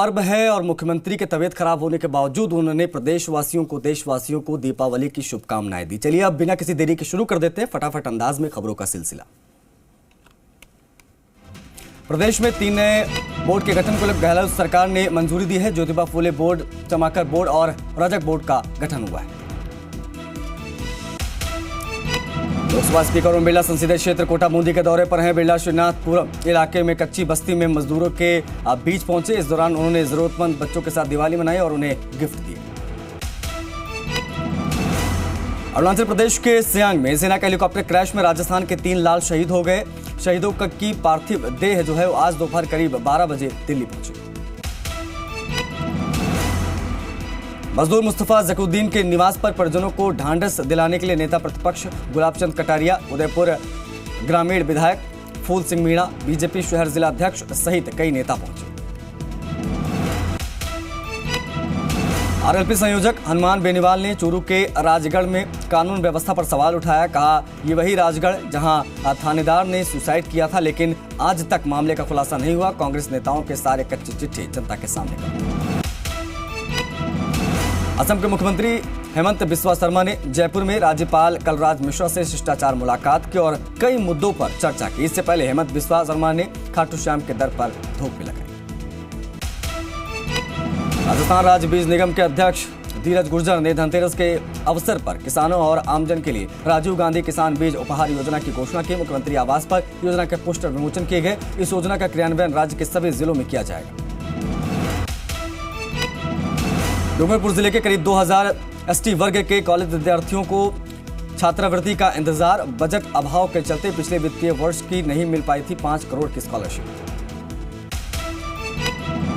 पर्व है और मुख्यमंत्री के तबीयत खराब होने के बावजूद उन्होंने देशवासियों को दीपावली की शुभकामनाएं दी। चलिए अब बिना किसी देरी के शुरू कर देते हैं फटाफट अंदाज में खबरों का सिलसिला। प्रदेश में 3 नए बोर्ड के गठन को गहलोत सरकार ने मंजूरी दी है। ज्योतिबा फूले बोर्ड, चमाकर बोर्ड और रजक बोर्ड का गठन हुआ है। लोकसभा स्पीकर ओम बिरला संसदीय क्षेत्र कोटा बूंदी के दौरे पर हैं। बिरला श्रीनाथपुरम इलाके में कच्ची बस्ती में मजदूरों के बीच पहुंचे। इस दौरान उन्होंने जरूरतमंद बच्चों के साथ दिवाली मनाई और उन्हें गिफ्ट दिए। अरुणाचल प्रदेश के सियांग में सेना का हेलीकॉप्टर क्रैश में राजस्थान के 3 लाल शहीद हो गए। शहीदों की पार्थिव देह जो है आज दोपहर करीब 12 बजे दिल्ली पहुंची। मजदूर मुस्तफा जकीउद्दीन के निवास पर परिजनों को ढांढस दिलाने के लिए नेता प्रतिपक्ष गुलाबचंद कटारिया, उदयपुर ग्रामीण विधायक फूल सिंह मीणा, बीजेपी शहर जिला अध्यक्ष सहित कई नेता पहुंचे। आरएलपी संयोजक हनुमान बेनीवाल ने चूरू के राजगढ़ में कानून व्यवस्था पर सवाल उठाया। कहा, ये वही राजगढ़ जहां थानेदार ने सुसाइड किया था, लेकिन आज तक मामले का खुलासा नहीं हुआ। कांग्रेस नेताओं के सारे कच्चे चिट्ठे जनता के सामने कर। असम के मुख्यमंत्री हेमंत बिस्वा शर्मा ने जयपुर में राज्यपाल कलराज मिश्रा से शिष्टाचार मुलाकात की और कई मुद्दों पर चर्चा की। इससे पहले हेमंत बिस्वा शर्मा ने खाटू श्याम के दर पर धूप भी लगाई। राजस्थान राज्य बीज निगम के अध्यक्ष धीरज गुर्जर ने धनतेरस के अवसर पर किसानों और आमजन के लिए राजीव गांधी किसान बीज उपहार योजना की घोषणा की। मुख्यमंत्री आवास पर योजना के पोस्टर विमोचन किए गए। इस योजना का क्रियान्वयन राज्य के सभी जिलों में किया जाएगा। डूंगरपुर जिले के करीब 2000 एसटी वर्ग के कॉलेज विद्यार्थियों को छात्रवृत्ति का इंतजार। बजट अभाव के चलते पिछले वित्तीय वर्ष की नहीं मिल पाई थी 5 करोड़ की स्कॉलरशिप।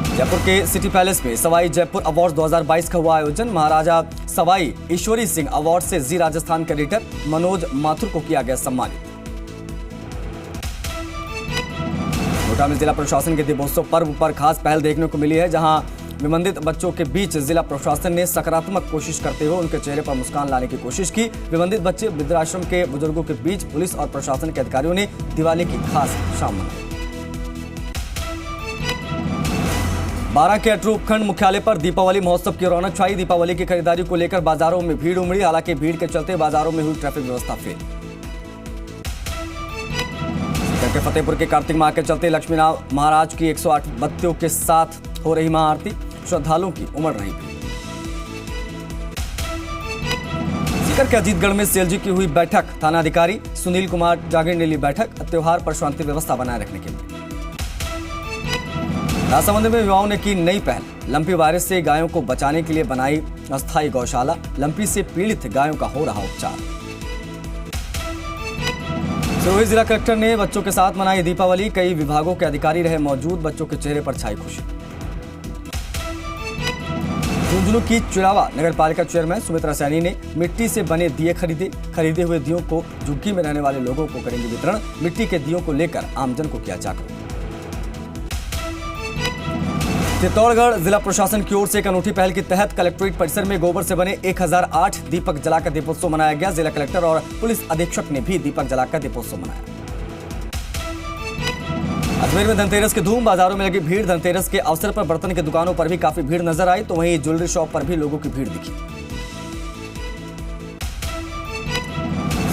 जयपुर के सिटी पैलेस में सवाई जयपुर अवार्ड 2022 का हुआ आयोजन। महाराजा सवाई ईश्वरी सिंह अवार्ड से जी राजस्थान के एडिटर मनोज माथुर को किया गया सम्मानित। कोटा में जिला प्रशासन के दीपोत्सव पर्व पर खास पहल देखने को मिली है, जहां विबंधित बच्चों के बीच जिला प्रशासन ने सकारात्मक कोशिश करते हुए उनके चेहरे पर मुस्कान लाने की कोशिश की। विबंधित बच्चे वृद्धाश्रम के बुजुर्गों के बीच पुलिस और प्रशासन के अधिकारियों ने दिवाली की खास शाम मनाई। 12 के अटरू उपखंड मुख्यालय पर दीपावली महोत्सव की रौनक छाई। दीपावली की खरीदारी को लेकर बाजारों में भीड़ उमड़ी। हालांकि भीड़ के चलते बाजारों में हुई ट्रैफिक व्यवस्था फेल। के फतेहपुर के कार्तिक माह के चलते लक्ष्मी महाराज की 108 बत्तियों के साथ हो रही महाआरती। श्रद्धालुओं की उमड़ रही थी। सीकर के अजीतगढ़ में सीएलजी की हुई बैठक। थानाधिकारी सुनील कुमार जागीर ने ली बैठक त्योहार पर शांति व्यवस्था बनाए रखने के लिए। राजसमंद में युवाओं ने की नई पहल। लंपी वायरस से गायों को बचाने के लिए बनाई अस्थायी गौशाला। लंपी से पीड़ित गायों का हो रहा उपचार। सिरोही जिला कलेक्टर ने बच्चों के साथ मनाई दीपावली। कई विभागों के अधिकारी रहे मौजूद। बच्चों के चेहरे पर छाई खुशी। झुंझुनू की चिड़ावा नगर पालिका चेयरमैन सुमित्रा सैनी ने मिट्टी से बने दिए खरीदे हुए दियों को झुग्गी में रहने वाले लोगों को करेंगे वितरण। मिट्टी के दियों को लेकर आमजन को किया जागरूक। चित्तौड़गढ़ जिला प्रशासन की ओर से एक अनूठी पहल के तहत कलेक्ट्रेट परिसर में गोबर से बने 1008 दीपक जलाकर दीपोत्सव मनाया गया। जिला कलेक्टर और पुलिस अधीक्षक ने भी दीपक जलाकर दीपोत्सव मनाया। अजमेर में धनतेरस की धूम। बाजारों में लगी भीड़। धनतेरस के अवसर पर बर्तन की दुकानों पर भी काफी भीड़ नजर आई, तो वहीं ज्वेलरी शॉप पर भी लोगों की भीड़ दिखी।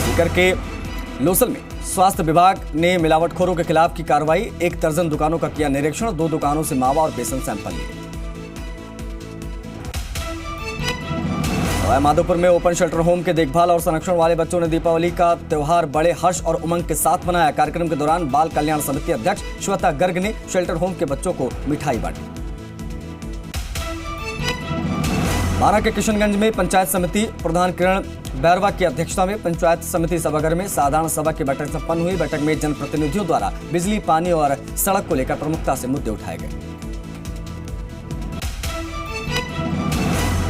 सीकर के लोसल में स्वास्थ्य विभाग ने मिलावटखोरों के खिलाफ की कार्रवाई। 1 दर्जन दुकानों का किया निरीक्षण। 2 दुकानों से मावा और बेसन सैंपल लिए। माधोपुर में ओपन शेल्टर होम के देखभाल और संरक्षण वाले बच्चों ने दीपावली का त्योहार बड़े हर्ष और उमंग के साथ मनाया। कार्यक्रम के दौरान बाल कल्याण समिति अध्यक्ष श्वेता गर्ग ने शेल्टर होम के बच्चों को मिठाई बांटी। बारा के किशनगंज में पंचायत समिति प्रधान किरण बैरवा की अध्यक्षता में पंचायत समिति सभागार में साधारण सभा की बैठक संपन्न हुई। बैठक में जनप्रतिनिधियों द्वारा बिजली, पानी और सड़क को लेकर प्रमुखता से मुद्दे उठाए गए।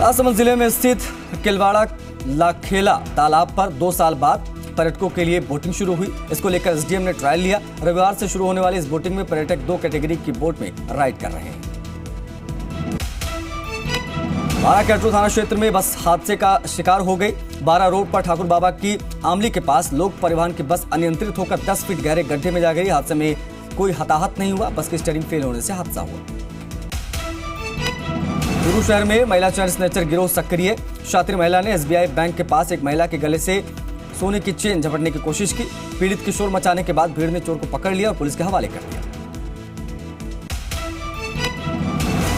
राजसमंद जिले में स्थित किलवाड़ा लाखेला तालाब पर 2 साल बाद पर्यटकों के लिए बोटिंग शुरू हुई। इसको लेकर एसडीएम ने ट्रायल लिया। रविवार से शुरू होने वाली इस बोटिंग में पर्यटक 2 कैटेगरी की बोट में राइड कर रहे हैं। बारा के अटरू थाना क्षेत्र में बस हादसे का शिकार हो गई। बारा रोड पर ठाकुर बाबा की आमली के पास लोक परिवहन की बस अनियंत्रित होकर 10 फीट गहरे गड्ढे में जा गई। हादसे में कोई हताहत नहीं हुआ। बस की स्टीयरिंग फेल होने से हादसा हुआ। चूरू शहर में महिला चेन स्नैचर गिरोह सक्रिय। शातिर महिला ने एसबीआई बैंक के पास एक महिला के गले से सोने की चेन झपटने की कोशिश की। पीड़ित की शोर मचाने के बाद भीड़ ने चोर को पकड़ लिया और पुलिस के हवाले कर दिया।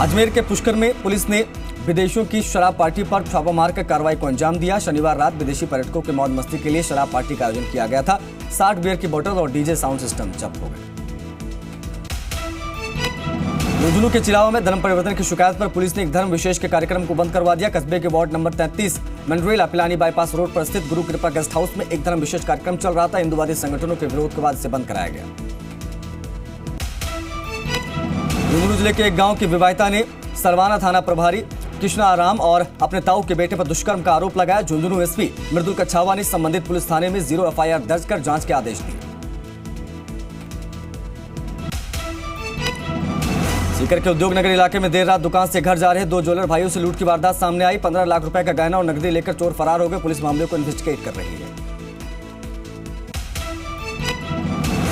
अजमेर के पुष्कर में पुलिस ने विदेशियों की शराब पार्टी पर छापा मारकर कार्रवाई को अंजाम दिया। शनिवार रात विदेशी पर्यटकों के मौज मस्ती के लिए शराब पार्टी का आयोजन किया गया था। 60 बियर की बोतल और डीजे साउंड सिस्टम जब्त हो गए। झुंझुनू के चिलावा में धर्म परिवर्तन की शिकायत पर पुलिस ने एक धर्म विशेष के कार्यक्रम को बंद करवा दिया। कस्बे के ward number 33 Mandrela Pilani bypass road पर स्थित गुरु कृपा गेस्ट हाउस में एक धर्म विशेष कार्यक्रम चल रहा था। हिंदुवादी संगठनों के विरोध के बाद इसे बंद कराया गया। झुंझुनू जिले के एक गांव की विवाहिता ने सरवाना थाना प्रभारी कृष्णा आराम और अपने ताऊ के बेटे पर दुष्कर्म का आरोप लगाया। झुंझुनू एसपी मृदुल कच्छावा ने संबंधित पुलिस थाने में 0 एफआईआर दर्ज कर जांच के आदेश दिए। सीकर के उद्योग नगर इलाके में देर रात दुकान से घर जा रहे 2 ज्वेलर भाइयों से लूट की वारदात सामने आई। 15 लाख रुपए का गहना और नकदी लेकर चोर फरार हो गए। पुलिस मामले को इन्वेस्टिगेट कर रही है।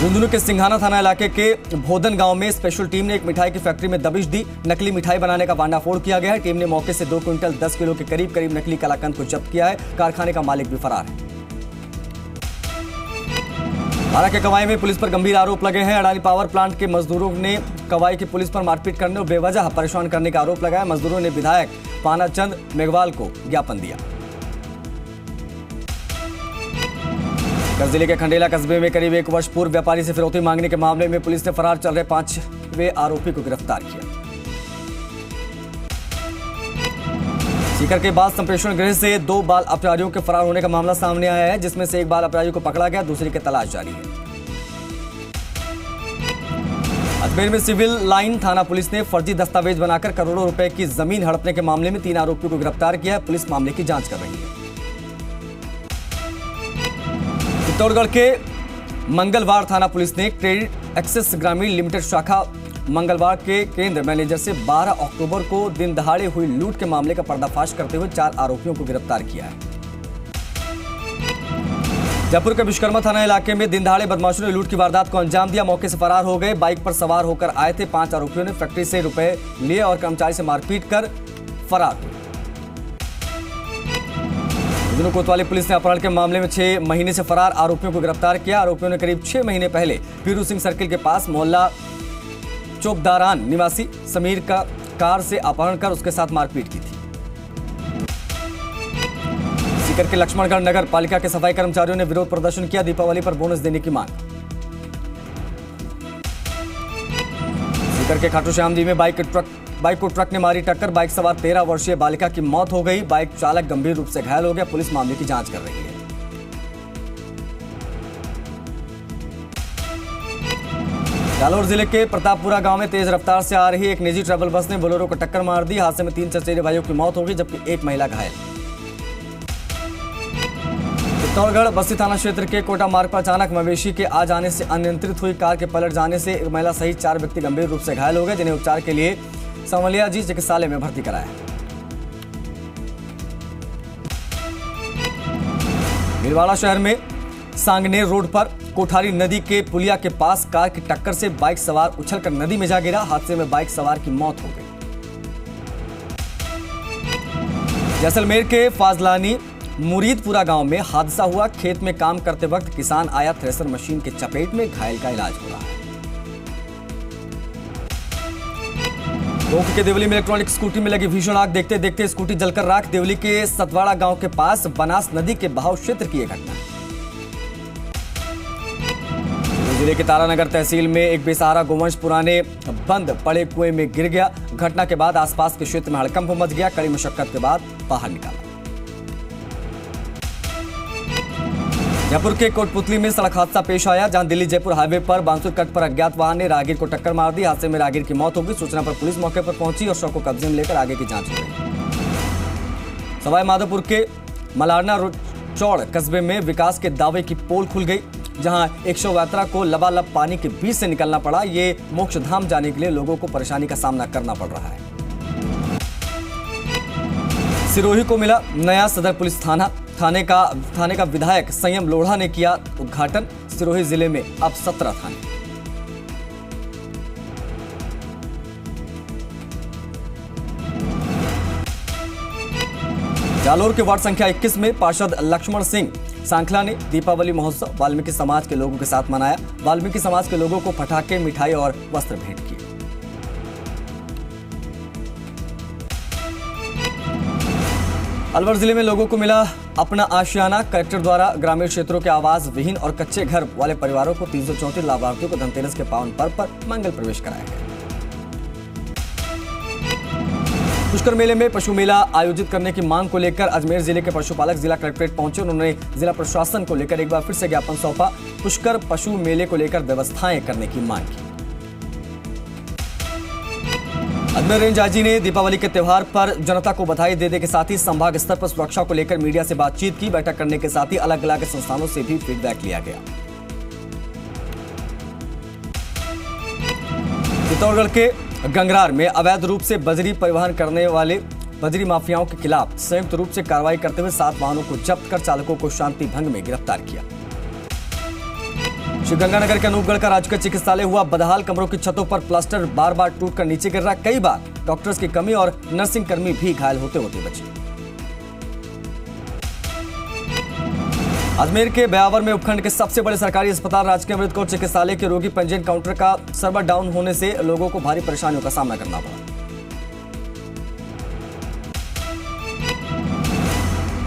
झुंझुनू के सिंघाना थाना इलाके के भोदन गांव में स्पेशल टीम ने एक मिठाई की फैक्ट्री में दबिश दी। नकली मिठाई बनाने का भांडाफोड़ किया गया है। टीम ने मौके से 2 क्विंटल 10 किलो के करीब नकली कलाकंद को जब्त किया है। कारखाने का मालिक भी फरार है। बारा के कवाई में पुलिस पर गंभीर आरोप लगे हैं। अडानी पावर प्लांट के मजदूरों ने कवाई की पुलिस पर मारपीट करने और बेवजह परेशान करने का आरोप लगाया। मजदूरों ने विधायक पानाचंद मेघवाल को ज्ञापन दिया। जिले के खंडेला कस्बे में करीब 1 वर्ष पूर्व व्यापारी से फिरौती मांगने के मामले में पुलिस ने फरार चल रहे 5वें आरोपी को गिरफ्तार किया। सीकर के बाल संप्रेषण गृह से 2 बाल अपराधियों के फरार होने का मामला सामने आया है, जिसमें से एक बाल अपराधी को पकड़ा गया, दूसरे की तलाश जारी है। अजमेर में सिविल लाइन थाना पुलिस ने फर्जी दस्तावेज बनाकर करोड़ों रुपए की जमीन हड़पने के मामले में 3 आरोपियों को गिरफ्तार किया है। पुलिस मामले की जांच कर रही है। चित्तौड़गढ़ के मंगलवार थाना पुलिस ने क्रेडिट एक्सेस ग्रामीण लिमिटेड शाखा मंगलवार के केंद्र मैनेजर से 12 अक्टूबर को दिन दहाड़े हुई लूट के मामले का पर्दाफाश करते हुए 4 आरोपियों को गिरफ्तार किया है। जयपुर के विश्वकर्मा थाना इलाके में दिन दहाड़े बदमाशों ने लूट की वारदात को अंजाम दिया। मौके से फरार हो गए। बाइक पर सवार होकर आए थे 5 आरोपियों ने फैक्ट्री से रुपए लिए और कर्मचारी से मारपीट कर फरार हुए। कोतवाली पुलिस ने अपहरण के मामले में 6 महीने से फरार आरोपियों को गिरफ्तार किया। आरोपियों ने करीब 6 महीने पहले पीरू सिंह सर्किल के पास मोहल्ला चौकदारान निवासी समीर का कार से अपहरण कर उसके साथ मारपीट की थी। सीकर के लक्ष्मणगढ़ नगर पालिका के सफाई कर्मचारियों ने विरोध प्रदर्शन किया। दीपावली पर बोनस देने की मांग। सीकर के खाटू श्यामदी में बाइक को ट्रक ने मारी टक्कर। बाइक सवार 13 वर्षीय बालिका की मौत हो गई। बाइक चालक गंभीर रूप से घायल हो गया। पुलिस मामले की जांच कर रही है। जालौर जिले के प्रतापपुरा गांव में तेज रफ्तार से आ रही एक निजी ट्रैवल बस ने बोलेरो को टक्कर मार दी। हादसे में 3 चचेरे भाइयों की मौत हो गई, जबकि एक महिला घायल। चित्तौड़गढ़ बस्ती थाना क्षेत्र के कोटा मार्ग पर अचानक मवेशी के आ जाने से अनियंत्रित हुई कार के पलट जाने से एक महिला सहित 4 व्यक्ति गंभीर रूप से घायल हो गए, जिन्हें उपचार के लिए संवलिया जी चिकित्सालय में भर्ती कराया। भीलवाड़ा शहर में सांगनेर रोड पर कोठारी नदी के पुलिया के पास कार की टक्कर से बाइक सवार उछलकर नदी में जा गिरा। हादसे में बाइक सवार की मौत हो गई। जैसलमेर के फाजलानी मुरीदपुरा गांव में हादसा हुआ। खेत में काम करते वक्त किसान आया थ्रेसर मशीन के चपेट में, घायल का इलाज हो रहा है। टोंक के देवली में इलेक्ट्रॉनिक स्कूटी में लगी भीषण आग, देखते देखते स्कूटी जलकर राख। देवली के सतवाड़ा गांव के पास बनास नदी के बहाव क्षेत्र की यह घटना है। जिले के तारानगर तहसील में एक बेसहारा गोवंश पुराने बंद पड़े कुएं में गिर गया। घटना के बाद आसपास के क्षेत्र में हड़कंप मच गया। कड़ी मशक्कत के बाद बाहर निकाला। जयपुर के कोटपुतली में सड़क हादसा पेश आया, जहां दिल्ली जयपुर हाईवे पर बांसुर कट पर अज्ञात वाहन ने राहगीर को टक्कर मार दी। हादसे में राहगीर की मौत हो गई। सूचना पर पुलिस मौके पर पहुंची और शव को कब्जे में लेकर आगे की जांच हो रही। सवाई माधोपुर के मलारना चौड़ कस्बे में विकास के दावे की पोल खुल गई, जहां एक शव यात्रा को लबालब पानी के बीच से निकलना पड़ा। ये मोक्ष धाम जाने के लिए लोगों को परेशानी का सामना करना पड़ रहा है। सिरोही को मिला नया सदर पुलिस थाने का विधायक संयम लोढ़ा ने किया उद्घाटन। सिरोही जिले में अब 17 थाने। जालोर के वार्ड संख्या 21 में पार्षद लक्ष्मण सिंह सांखला ने दीपावली महोत्सव वाल्मीकि समाज के लोगों के साथ मनाया। वाल्मीकि समाज के लोगों को पटाखे, मिठाई और वस्त्र भेंट किए। अलवर जिले में लोगों को मिला अपना आशियाना। कलेक्टर द्वारा ग्रामीण क्षेत्रों के आवास विहीन और कच्चे घर वाले परिवारों को 334 लाभार्थियों को धनतेरस के पावन पर्व पर मंगल प्रवेश कराया गया। पुष्कर मेले में पशु मेला आयोजित करने की मांग को लेकर अजमेर जिले के पशुपालक जिला कलेक्ट्रेट पहुंचे। उन्होंने जिला प्रशासन को लेकर एक बार फिर से ज्ञापन सौंपा। पुष्कर पशु मेले को लेकर व्यवस्थाएं करने की मांग की। अजमेर रेंज आईजी ने दीपावली के त्यौहार पर जनता को बधाई देने के साथ ही संभाग स्तर पर सुरक्षा को लेकर मीडिया से बातचीत की। बैठक करने के साथ ही अलग अलग संस्थानों से भी फीडबैक लिया गया। चित्तौड़गढ़ के गंगरार में अवैध रूप से बजरी परिवहन करने वाले बजरी माफियाओं के खिलाफ संयुक्त रूप से कार्रवाई करते हुए 7 वाहनों को जब्त कर चालकों को शांति भंग में गिरफ्तार किया। श्रीगंगानगर के अनूपगढ़ का राजकीय चिकित्सालय हुआ बदहाल। कमरों की छतों पर प्लास्टर बार बार टूटकर नीचे गिर रहा। कई बार डॉक्टर्स की कमी और नर्सिंग कर्मी भी घायल होते होते बचे। अजमेर के ब्यावर में उपखंड के सबसे बड़े सरकारी अस्पताल राजकीय अमृत कौर चिकित्सालय के रोगी पंजीयन काउंटर का सर्वर डाउन होने से लोगों को भारी परेशानियों का सामना करना पड़ा।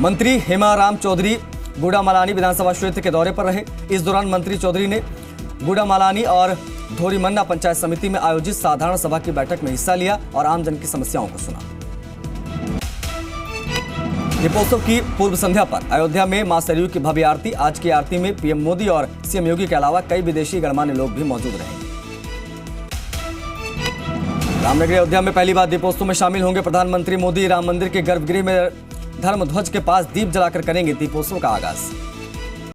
मंत्री हेमाराम चौधरी गुड़ामालानी विधानसभा क्षेत्र के दौरे पर रहे। इस दौरान मंत्री चौधरी ने गुड़ामालानी और धोरीमन्ना पंचायत समिति में आयोजित साधारण सभा की बैठक में हिस्सा लिया और आमजन की समस्याओं को सुना। दीपोत्सव की पूर्व संध्या पर अयोध्या में मां सरयू की भव्य आरती। आज की आरती में पीएम मोदी और सीएम योगी के अलावा कई विदेशी गणमान्य लोग भी मौजूद रहे। रामनगरी अयोध्या में पहली बार दीपोत्सव में शामिल होंगे प्रधानमंत्री मोदी। राम मंदिर के गर्भगृह में धर्म ध्वज के पास दीप जलाकर करेंगे दीपोत्सव का आगाज।